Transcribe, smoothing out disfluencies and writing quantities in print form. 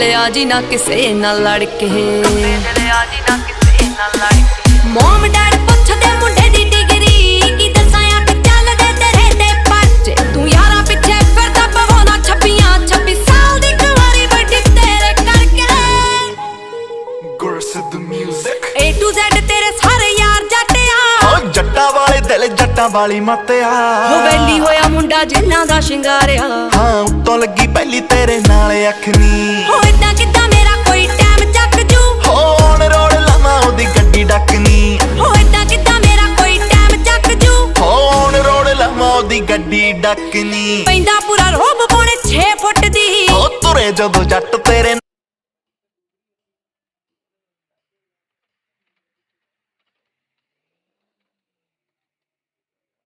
ਲਿਆ ਜੀ ਨਾ ਕਿਸੇ ਨਾਲ ਲੜ ਕੇ, ਮੋਮ ਡੈਡ ਪੁੱਛਦੇ ਮੁੰਡੇ ਦੀ ਡਿਗਰੀ, ਕੀ ਦੱਸਾਂ ਅੱਖ ਚੱਲਦੇ ਤੇਰੇ ਤੇ ਪਰਚੇ। ਤੂੰ ਯਾਰਾਂ ਪਿੱਛੇ ਫਿਰਦਾ ਪਵਾਉਣਾ 26 ਸਾਲ ਦੀ ਕੁਆਰੀ ਵੱਡੀ ਤੇਰੇ ਕਰਕੇ। ਗੁਰਸਿੱਧ ਮਿਊਜ਼ਿਕ A to Z ਤੇਰੇ ਸਾਰੇ ਯਾਰ ਜੱਟਿਆ, ਓ ਜੱਟਾਂ ਵਾਲੇ ਦਿਲ ਜੱਟਾਂ ਵਾਲੀ ਮੱਤਿਆ। ਹੋ ਵੈਲੀ ਹੋਇਆ ਮੁੰਡਾ ਜਿੰਨਾ ਦਾ ਸ਼ਿੰਗਾਰਿਆ, ਹਾਂ ਉੱਤੋਂ ਲੱਗੀ ਪਹਿਲੀ ਤੇਰੇ ਨਾਲ ਅੱਖ ਨੀ। ਹੋ ਏਦਾਂ ਕਿੱਦਾਂ ਮੇਰਾ ਕੋਈ ਟਾਈਮ ਚੱਕ ਜੂ, ਹੋ ਔਨ ਰੋਡ ਲਾਵਾਂ ਉਹਦੀ ਗੱਡੀ ਡੱਕਨੀ। ਹੋ ਏਦਾਂ ਕਿੱਦਾਂ ਮੇਰਾ ਕੋਈ ਟਾਈਮ ਚੱਕ ਜੂ, ਹੋ ਔਨ ਰੋਡ ਲਾਵਾਂ ਉਹਦੀ ਗੱਡੀ ਡੱਕਨੀ। ਪੈਂਦਾ ਪੂਰਾ ਰੋਬ ਪੌਣੇ 6 ਫੁੱਟ ਦੀ, ਹੋ ਤੁਰੇ ਜਦੋਂ ਜੱਟ